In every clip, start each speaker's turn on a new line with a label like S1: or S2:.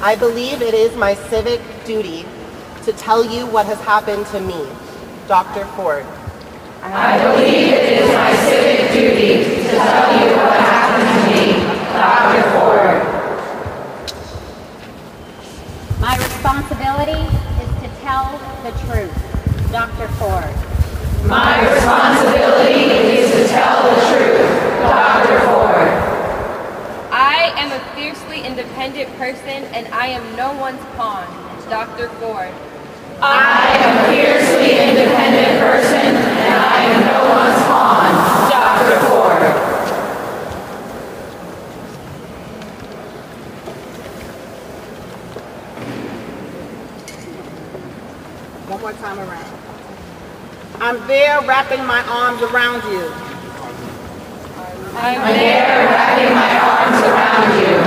S1: I believe it is my civic duty to tell you what has happened to me, Dr. Ford.
S2: I believe it is my civic duty to tell you what happened to me, Dr. Ford.
S3: My responsibility is to tell the truth, Dr. Ford.
S2: My responsibility is to tell the truth, Dr. Ford.
S4: I am a fiercely independent person and I am no one's pawn, Dr. Ford.
S2: I am a fiercely independent person and I am no one's pawn, Dr. Ford.
S1: One more time around. I'm there wrapping my arms around you.
S2: I'm there wrapping my arms around you.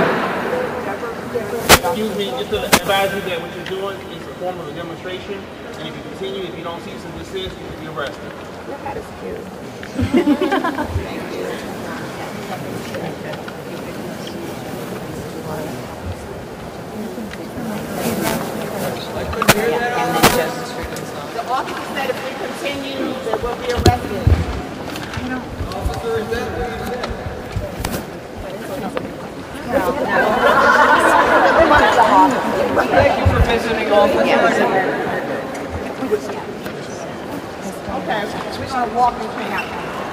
S5: Excuse me, just to advise you that what you're doing is a form of a demonstration, and if you continue, if you don't cease and desist, you can be arrested.
S1: That is cute. The officer said if we continue, that we'll be arrested.
S5: Officer, is that what you said?
S6: Thank you for visiting, officer.
S1: Okay, we're going to walk and clean out.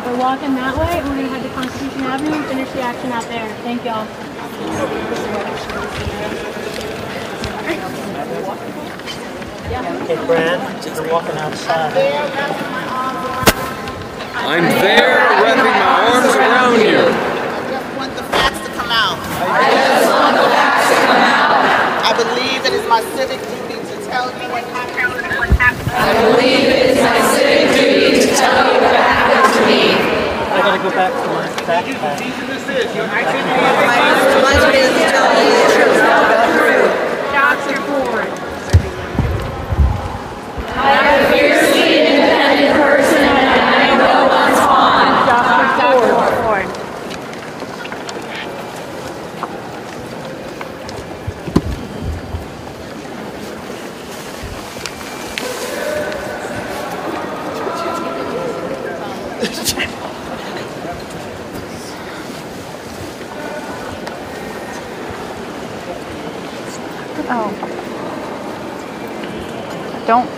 S7: We're walking that way, and we're going to head to Constitution Avenue and finish the action out there. Thank y'all.
S8: Okay, Brad, you're walking outside.
S9: I'm there wrapping my arms around you.
S1: I just want the facts to come out.
S2: I just want the facts to come out.
S1: I believe it is my civic duty to tell you what happened.
S2: I believe it is my civic duty to tell you what happened to me.
S8: I gotta go back to my backpack.
S5: Cease and desist. Your activity
S2: My responsibility is to tell you the truth, Dr. Ford. I am a fiercely independent person and I am no one's pawn, Dr. Ford.
S10: Oh. Don't.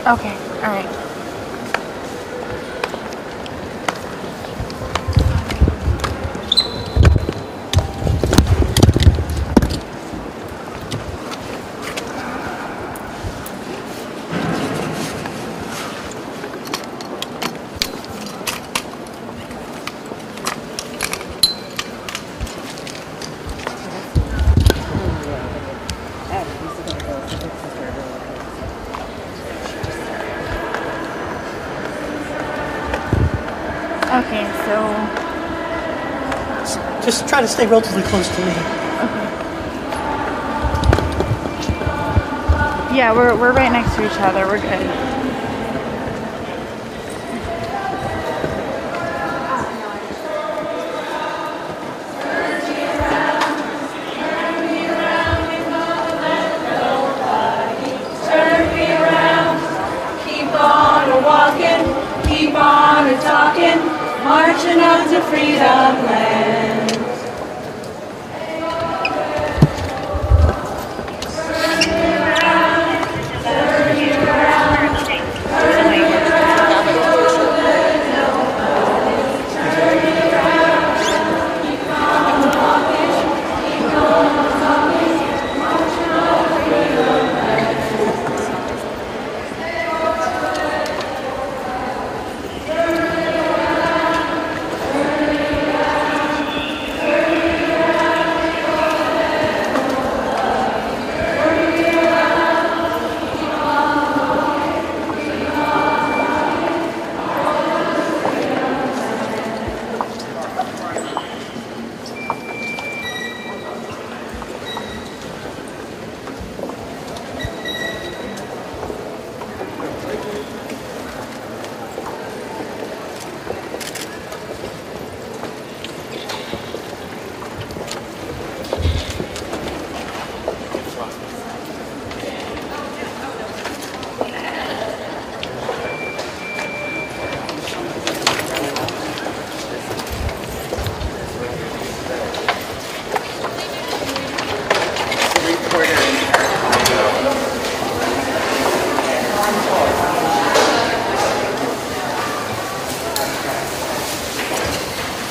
S10: Okay, all right. Okay, so
S8: Just try to stay relatively close to me.
S10: okay. Yeah, we're right next to each other. We're good.
S2: Turn me around, keep on walking, keep on talking, marching up to freedom land.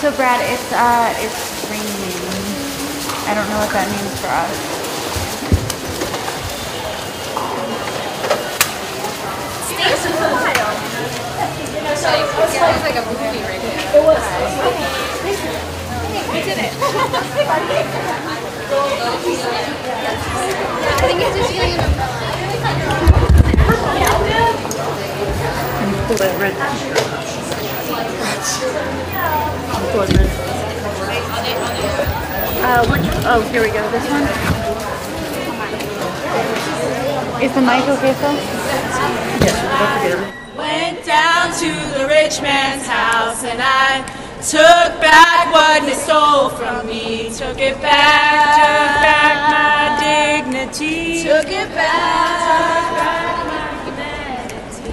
S10: So Brad, it's raining. I don't know what that means for us.
S4: It's like a movie right there.
S7: It was.
S4: We did it. I think it's just getting
S8: Can you pull that red t-shirt out?
S10: Oh, here we go. This one? Is the mic okay, Phil?
S8: Yes, don't forget everything.
S2: Went down to the rich man's house and I took back what he stole from me. Took it back my dignity. Took it back my humanity.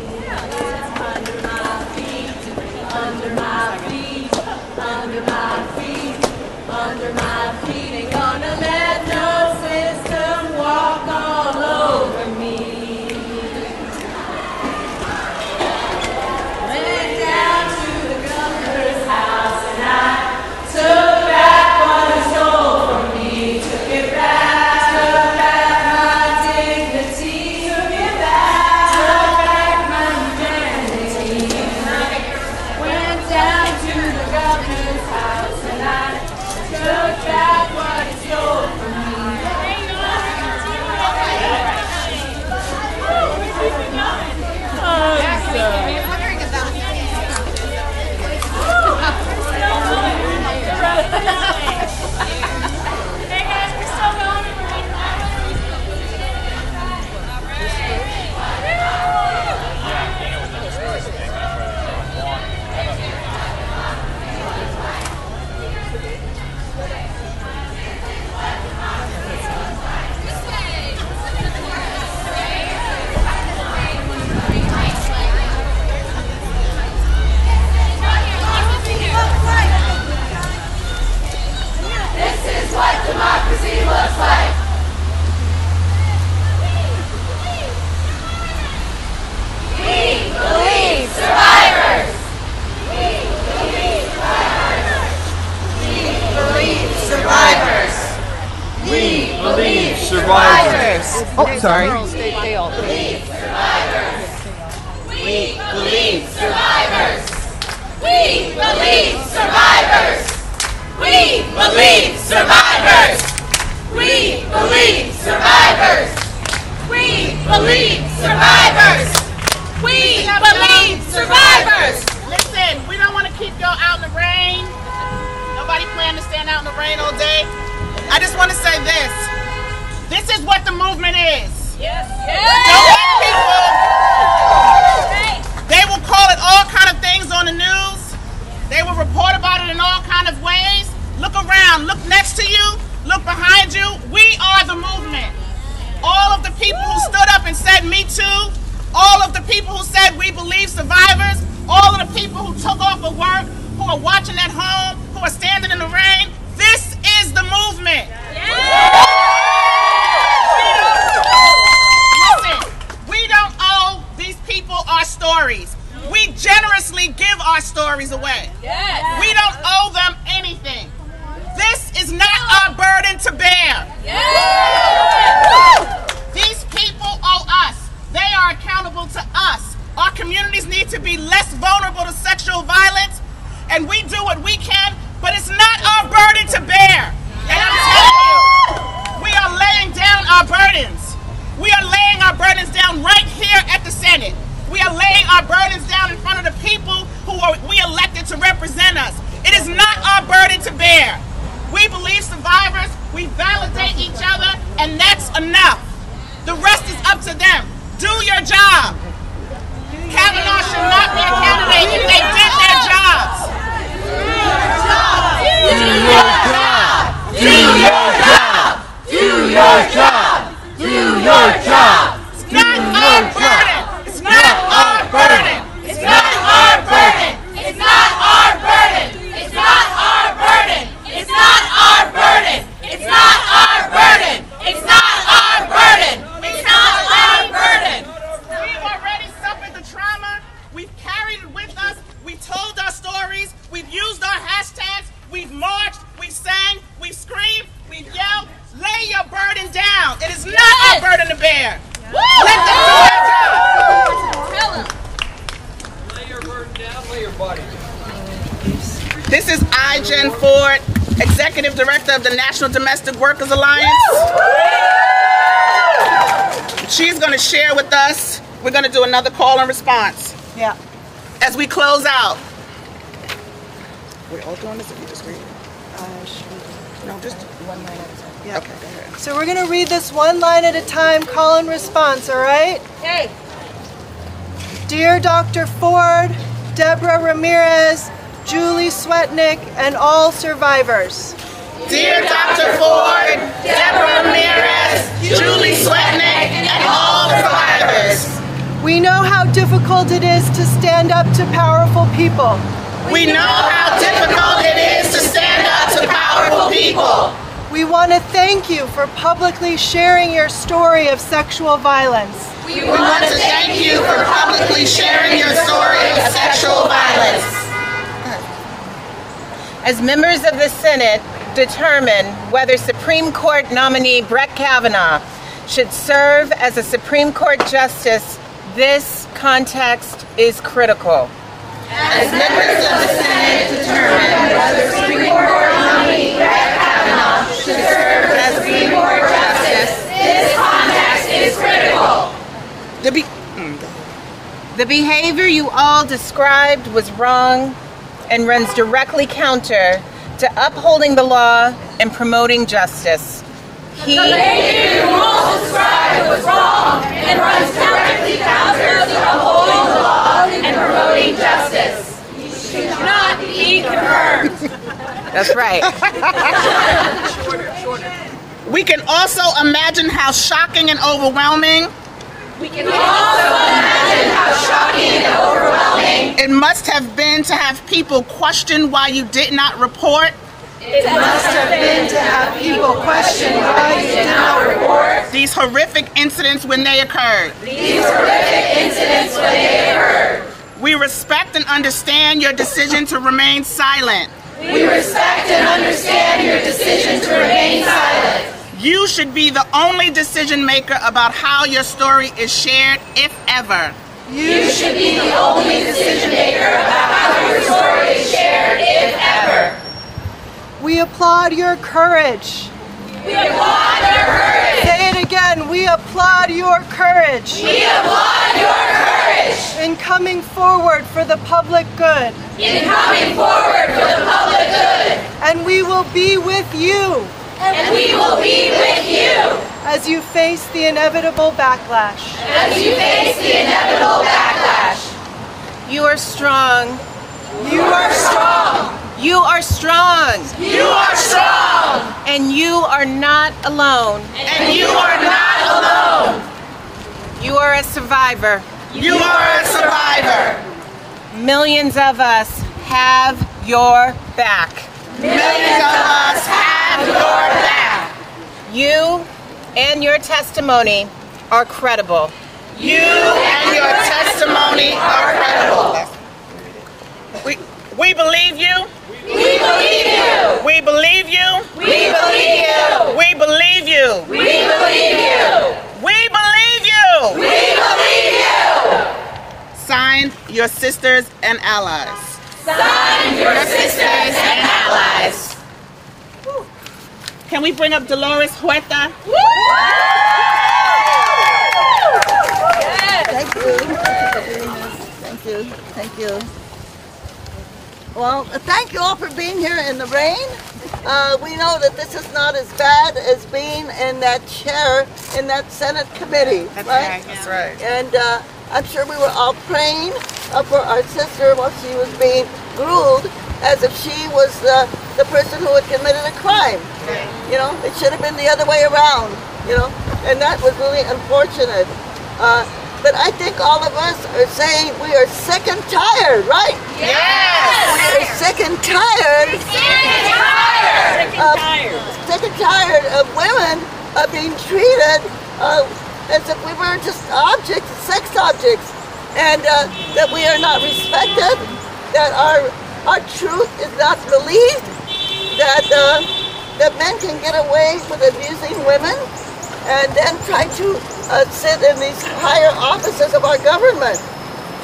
S2: Under my feet, under my feet, under my feet, under my feet. Ain't gonna let no system walk all over me.
S9: Survivors.
S1: Oh, sorry.
S2: We believe survivors. We believe survivors. We believe survivors. We believe survivors. We believe survivors. We believe survivors.
S11: Listen, we don't want to keep y'all out in the rain. Nobody plan to stand out in the rain all day. I just want to say this. This is what the movement is.
S2: Yes.
S11: They will call it all kind of things on the news. They will report about it in all kind of ways. Look around. Look next to you. Look behind you. We are the movement. All of the people who stood up and said me too. All of the people who said we believe survivors. All of the people who took off of work, who are watching at home, who are standing in the rain. This is the movement. Our stories. We generously give our stories away.
S2: Yes.
S11: We don't owe them anything. This is not our burden to bear.
S2: Yes.
S11: These people owe us. They are accountable to us. Our communities need to be less vulnerable to sexual violence, and we do what we can, but it's not our burden to bear. And I'm telling you, we are laying down our burdens. We are laying our burdens down right here at the Senate. We are laying our burdens down in front of the people who we elected to represent us. It is not our burden to bear. We believe survivors, we validate each other, and that's enough. The rest is up to them. Do your job. Kavanaugh should not be a candidate if they did their jobs.
S2: Do your job. Do your job. Do your job. Do your job.
S11: It's not our burden. It's not our burden.
S2: It's not our burden. It's not our burden. It's not our burden. It's not our burden. It's not our burden. It's not our burden. It's not our burden.
S11: We've already suffered the trauma. We've carried it with us. We told our stories. We've used our past tense. We've marched, we've sang, we've screamed, we've yelled. Lay your burden down. It is not our burden to bear. Let them do their job.
S2: Tell them.
S6: Lay your burden down, lay your body down.
S11: This is Jen Ford, Executive Director of the National Domestic Workers Alliance. She's going to share with us. We're going to do another call and response.
S12: Yeah.
S11: As we close out. We're all doing this if you just read it. No, just one line at a time.
S12: Yeah.
S11: Okay, go ahead.
S12: So we're going to read this one line at a time, call and response, all right?
S2: Hey.
S12: Dear Dr. Ford, Deborah Ramirez, Julie Swetnick, and all survivors.
S11: Dear Dr. Ford, Deborah Ramirez, Julie Swetnick, and all survivors.
S12: We know how difficult it is to stand up to powerful people.
S11: We know how difficult it is to stand up to powerful people.
S12: We want to thank you for publicly sharing your story of sexual violence.
S11: We want to thank you for publicly sharing your story of sexual violence.
S1: As members of the Senate determine whether Supreme Court nominee Brett Kavanaugh should serve as a Supreme Court justice, this context is critical.
S11: As members of the Senate determine whether Supreme Court nominee Brett Kavanaugh should serve as Supreme Court justice, this context is critical.
S1: The behavior you all described was wrong and runs directly counter to upholding the law and promoting justice.
S2: The behavior you all described was wrong and runs directly counter to upholding the law and promoting justice. Should not be confirmed.
S1: That's right.
S11: We can also imagine how shocking and overwhelming
S2: We can also imagine how shocking and overwhelming
S11: it must have been to have people question why you did not report.
S2: it must have been to have people question why you did not report
S11: These horrific incidents when they occurred.
S2: these horrific incidents when they occurred.
S11: We respect and understand your decision to remain silent.
S2: We respect and understand your decision to remain silent.
S11: You should be the only decision maker about how your story is shared, if ever.
S2: You should be the only decision maker about how your story is shared, if ever.
S12: We applaud your courage.
S2: We applaud your courage.
S12: Say it again, we applaud your courage.
S2: We applaud your courage.
S12: In coming forward for the public good.
S2: In coming forward for the public good.
S12: And we will be with you.
S2: And we will be with you
S12: as you face the inevitable backlash.
S2: as you face the inevitable backlash.
S1: You are strong.
S2: You are strong.
S1: You are strong.
S2: You are strong.
S1: And you are not alone.
S2: And you are not alone.
S1: You are a survivor.
S11: You are a survivor.
S1: Millions of us have your back.
S11: Millions of us have your back.
S1: You and your testimony are credible.
S11: You and your testimony are credible. We believe you.
S2: We believe you.
S11: We believe you.
S2: We believe you.
S11: We believe you.
S2: We believe you.
S11: We believe you.
S2: We believe you.
S11: Signed, your sisters and allies.
S2: Sign your sisters and allies.
S11: Can we bring up Dolores Huerta?
S13: Thank you. Thank you. Thank you. Well, thank you all for being here in the rain. We know that this is not as bad as being in that chair in that Senate committee.
S11: That's
S13: right.
S11: That's right.
S13: And I'm sure we were all praying for our sister while she was being groomed as if she was the person who had committed a crime. You know, it should have been the other way around, you know, and that was really unfortunate. But I think all of us are saying we are sick and tired, right?
S2: Yes!
S13: We are sick and tired. Sick and tired of women being treated as if we were just objects, sex objects, and that we are not respected, that our our truth is not believed, that men can get away with abusing women and then try to sit in these higher offices of our government.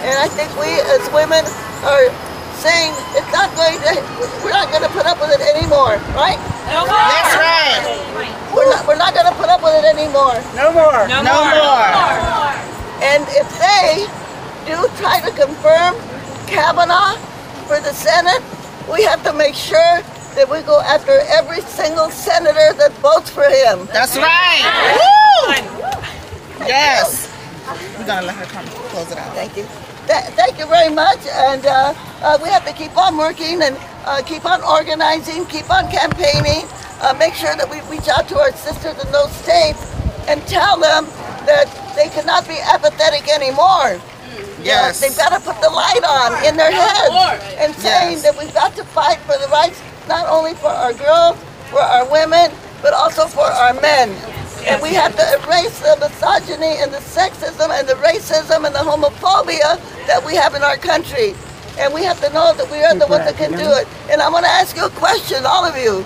S13: And I think we as women are saying it's not going to, we're not going to put up with it anymore, right?
S11: No more. That's right.
S13: We're not going to put up with it anymore.
S11: No more. No more.
S13: And if they do try to confirm Kavanaugh for the Senate, we have to make sure that we go after every single senator that votes for him.
S11: That's right. Woo! Yes. We're going to let her come close it out.
S13: Thank you. Thank you very much. And we have to keep on working and keep on organizing, keep on campaigning, make sure that we reach out to our sisters in those states and tell them that they cannot be apathetic anymore.
S11: Yes.
S13: They've got to put the light on in their heads and saying that we've got to fight for the rights, not only for our girls, for our women, but also for our men. And we have to erase the misogyny and the sexism and the racism and the homophobia that we have in our country. And we have to know that we are the ones that can do it. And I'm going to ask you a question, all of you.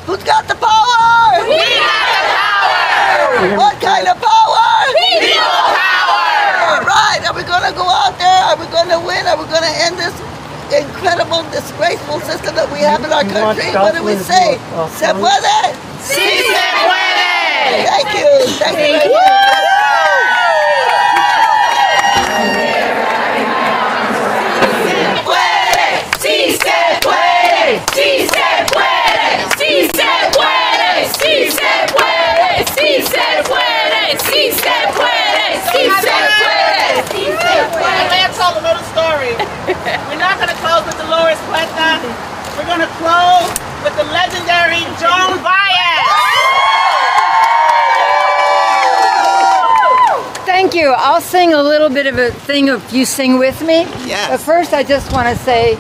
S13: Who's got the power?
S11: We got the power!
S13: What kind of power?
S11: People power!
S13: All right, are we going to go out there? Are we going to win? Are we going to end this incredible, disgraceful system that we have in our country? What do we say? Se puede?
S11: Sí se puede!
S13: Thank you. Thank you very much.
S11: Sí se puede, sí se puede, sí se puede, sí se puede, sí se puede, sí se puede, sí se puede, sí se puede. Let's tell a little story. We're not going to close with Dolores Huerta. We're going to close with the legendary Joan Baez.
S14: Thank you. I'll sing a little bit of a thing if you sing with me.
S11: Yes.
S14: But first I just want to say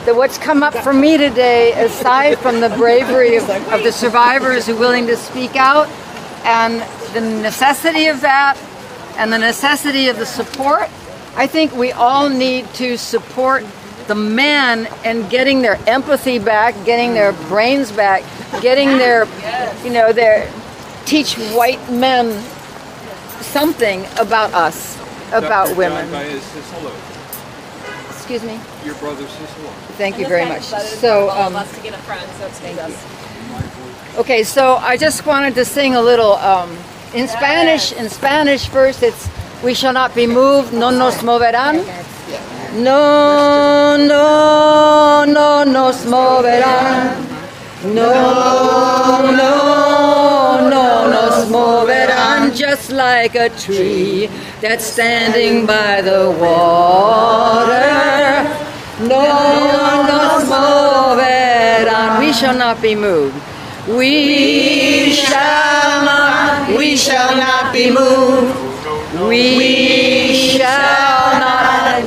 S14: that what's come up for me today, aside from the bravery of the survivors who are willing to speak out, and the necessity of that, and the necessity of the support, I think we all need to support the men in getting their empathy back, getting their brains back, getting their, teach white men something about us, about
S9: Dr.
S14: women.
S9: John Baez says hello.
S14: Excuse me?
S9: Your brother says hello.
S14: Thank you very much. So,
S4: to get a friend, so excuse us.
S14: okay, so I just wanted to sing a little in Spanish. In Spanish first, it's "We shall not be moved, no nos moverán." No, no, no nos moverán. No, no, no nos moverán. Just like a tree that's standing by the water. No nos moverán. We shall not be moved. We shall not be moved.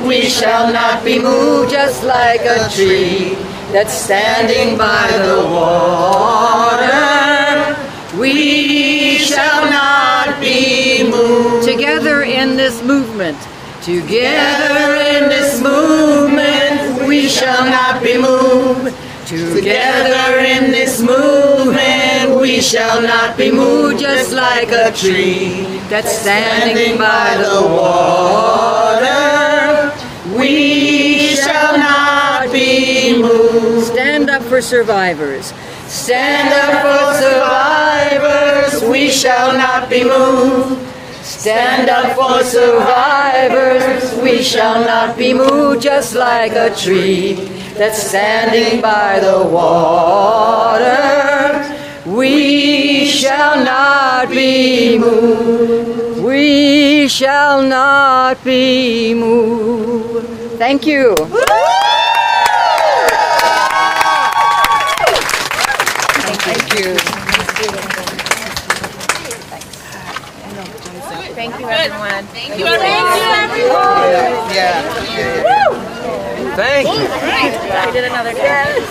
S14: We shall not be moved, just like a tree that's standing by the water. We shall not be moved. Together in this movement, together in this movement, we shall not be moved. Together in this movement, we shall not be moved, just like a tree that's standing by the water. We shall not be moved. Stand up for survivors. Stand up for survivors. We shall not be moved. Stand up for survivors. We shall not be moved, just like a tree that's standing by the water. We shall not be moved. We shall not be moved. Thank you. Thank you.
S1: Thank you, everyone.
S11: Thank you, everyone.
S1: Yeah.
S9: Thank you.
S14: We did another dance.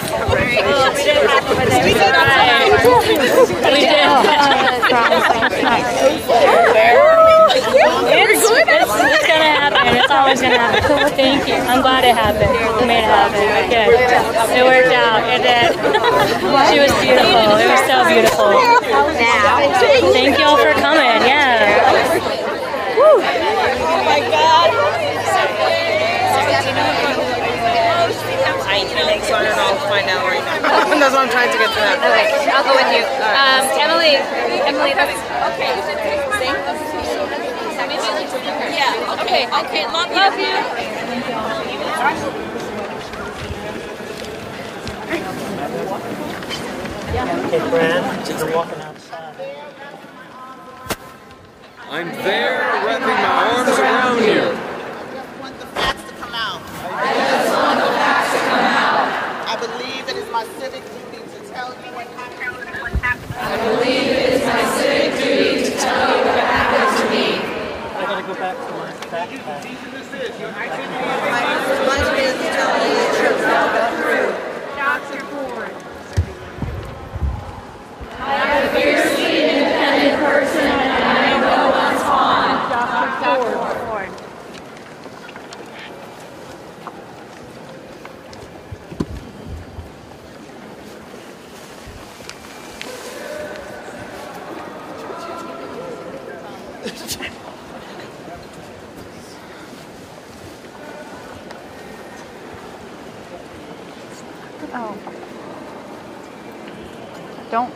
S7: It's gonna happen. It's always gonna happen. Thank you. I'm glad it happened. We made it happen. Good. It worked out. It did. She was beautiful. It was so beautiful. Thank you all for coming. Yeah. Woo.
S1: Oh my God. So I don't know. I'll find out right now. That's what I'm trying to get to that.
S4: Okay, I'll go with you. Emily, that's okay. Yeah. Okay. Love you.
S6: Okay, Fran, you're walking outside.
S9: I'm there, wrapping my arms around you.
S11: I believe it is my civic duty to tell you what happened.
S2: I believe it is my civic duty to tell you what happened to me.
S6: I gotta go back to my backpack.
S13: My responsibility is to tell you the truth.
S2: Dr. Ford. I am a fiercely independent person and I am no one's pawn. Dr. Ford.
S10: Oh. Don't.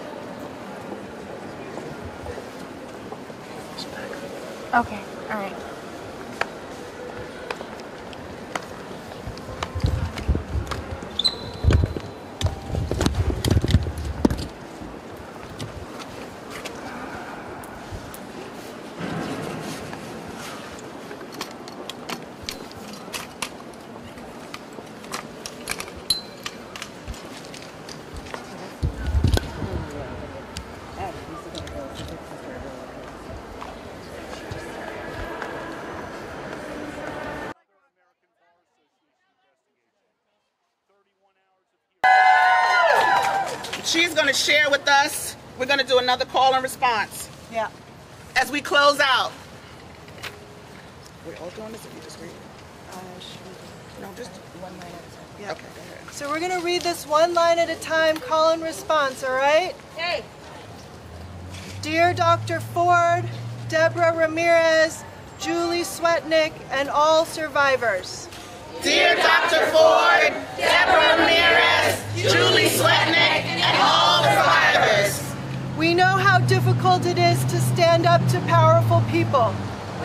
S10: Okay, all right.
S11: She's going to share with us. We're going to do another call and response.
S12: Yeah.
S11: As we close out. We're all doing this, or you just read? No, just one line at a time.
S12: Yeah.
S11: Okay, go ahead.
S12: So we're going to read this one line at a time, call and response, all right?
S11: Hey.
S12: Dear Dr. Ford, Deborah Ramirez, Julie Swetnick, and all survivors.
S11: Dear Dr. Ford, Deborah Ramirez, Julie Swetnick, and all survivors.
S12: We know how difficult it is to stand up to powerful people.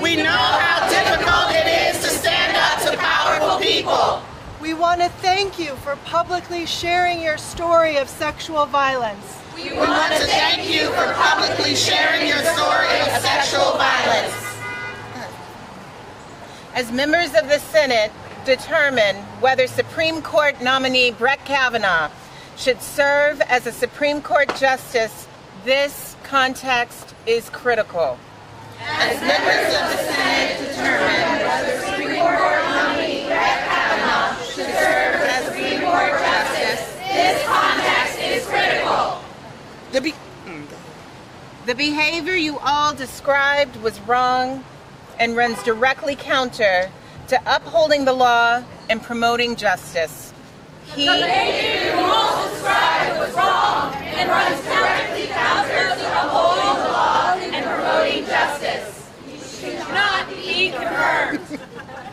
S11: We know how difficult it is to stand up to powerful people.
S12: We want to thank you for publicly sharing your story of sexual violence.
S11: We want to thank you for publicly sharing your story of sexual violence.
S1: As members of the Senate determine whether Supreme Court nominee Brett Kavanaugh should serve as a Supreme Court justice, this context is critical.
S11: As members of the Senate determine whether Supreme Court nominee Brett Kavanaugh should serve as Supreme Court justice, this context is critical.
S1: The behavior you all described was wrong and runs directly counter to upholding the law and promoting justice.
S2: The behavior you all described was wrong and runs directly counter to upholding the law and promoting justice. You should not be confirmed.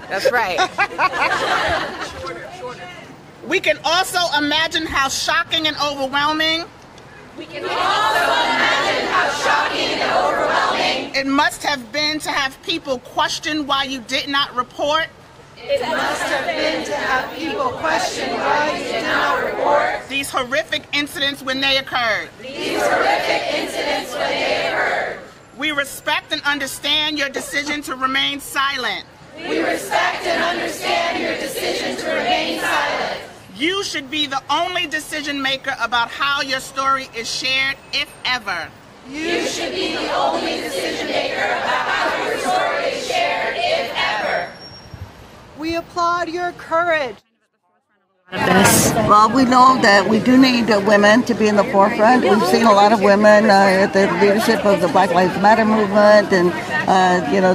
S1: That's right.
S11: We can also imagine how shocking and overwhelming it must have been to have people question why you did not report.
S12: It must have been to have people question why you did not report
S11: these horrific incidents when they occurred. We respect and understand your decision to remain silent. You should be the only decision maker about how your story is shared, if ever.
S2: You should be the only decision maker about how your story is shared, if ever.
S12: We applaud your courage.
S13: Well, we know that we do need women to be in the forefront. We've seen a lot of women at the leadership of the Black Lives Matter movement and,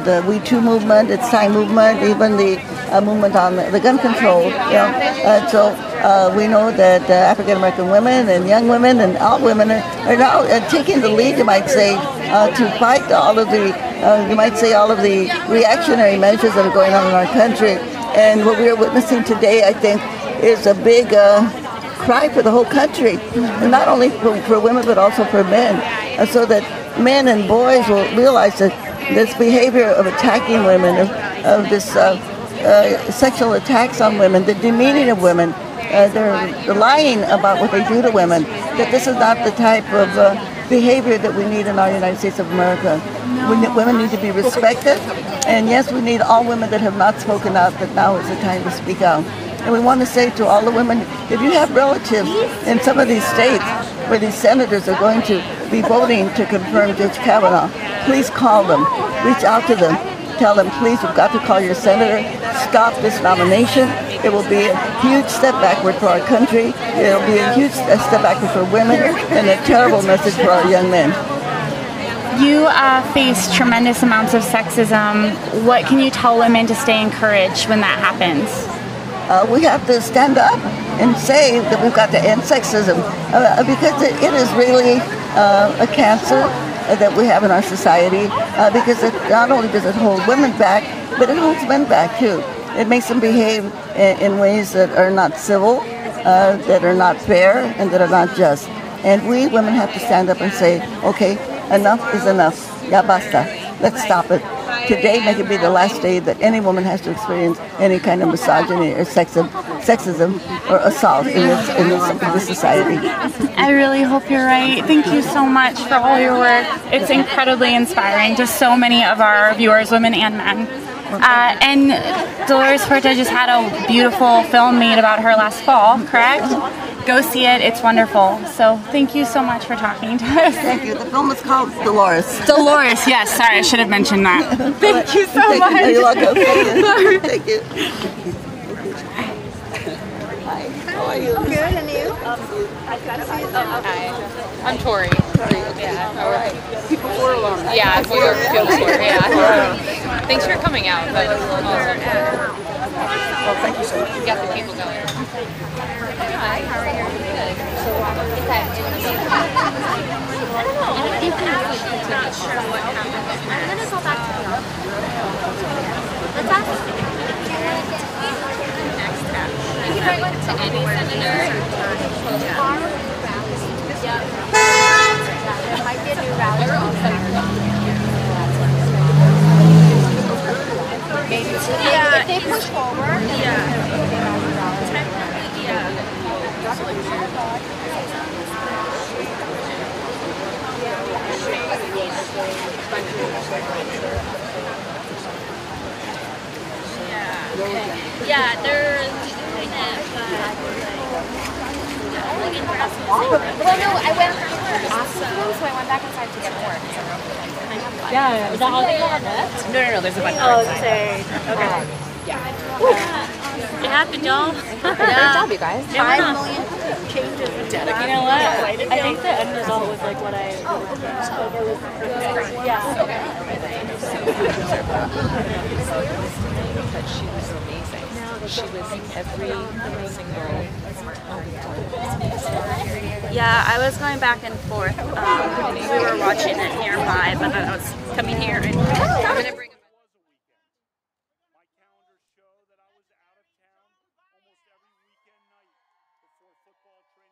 S13: the We Too movement, It's Time movement, even the movement on the gun control. And so we know that African American women and young women and all women are now taking the lead, you might say, to fight all of the, all of the reactionary measures that are going on in our country. And what we are witnessing today, I think, is a big cry for the whole country, and not only for women but also for men, so that men and boys will realize that this behavior of attacking women, of this sexual attacks on women, the demeaning of women, they're lying about what they do to women, that this is not the type of behavior that we need in our United States of America. Women need to be respected, and yes, we need all women that have not spoken out, but now is the time to speak out. And we want to say to all the women, if you have relatives in some of these states where these senators are going to be voting to confirm Judge Kavanaugh, please call them, reach out to them, tell them, please, you've got to call your senator, stop this nomination. It will be a huge step backward for our country. It will be a huge step backward for women and a terrible message for our young men.
S10: You face tremendous amounts of sexism. What can you tell women to stay encouraged when that happens?
S13: We have to stand up and say that we've got to end sexism because it is really a cancer that we have in our society because not only does it hold women back, but it holds men back too. It makes them behave in ways that are not civil, that are not fair, and that are not just. And we women have to stand up and say, okay, enough is enough. Ya basta. Let's stop it. Today, make it be the last day that any woman has to experience any kind of misogyny or sexism or assault in this society.
S10: I really hope you're right. Thank you so much for all your work. It's incredibly inspiring to so many of our viewers, women and men. And Dolores Huerta just had a beautiful film made about her last fall, correct? Go see it. It's wonderful. So thank you so much for talking to us.
S13: Thank you. The film is called Dolores.
S10: Dolores, yes. Sorry, I should have mentioned that. Thank you so much.
S13: You're welcome. Thank you. Hi. How are you?
S15: Good, and you?
S4: I'm Tori.
S15: Yeah.
S13: All right. People for along.
S4: Yeah, we were before. Yeah. Thanks for coming out. But
S13: well, thank you so much.
S4: You got the people going. Hi, how are you? Good. I'm not sure what happened. I'm going to go back to the office. Let's ask. Next step. You can go to any senator.
S15: It might be a new route. Maybe. Yeah. If they push forward. Yeah. Technically, yeah. Yeah, they're doing it, but well, no, I went so I went back inside to get more.
S7: Yeah, is that all they have left?
S15: No, there's a bunch
S7: Oh,
S15: more.
S7: okay. It happened, y'all.
S15: Great job, you guys. 5 million
S7: changes. You know what? I think the end result was like what I.
S16: But she was amazing. She was every single.
S10: Yeah, I was going back and forth. We were watching it nearby, but I was coming here and I'm going to bring
S5: Football training.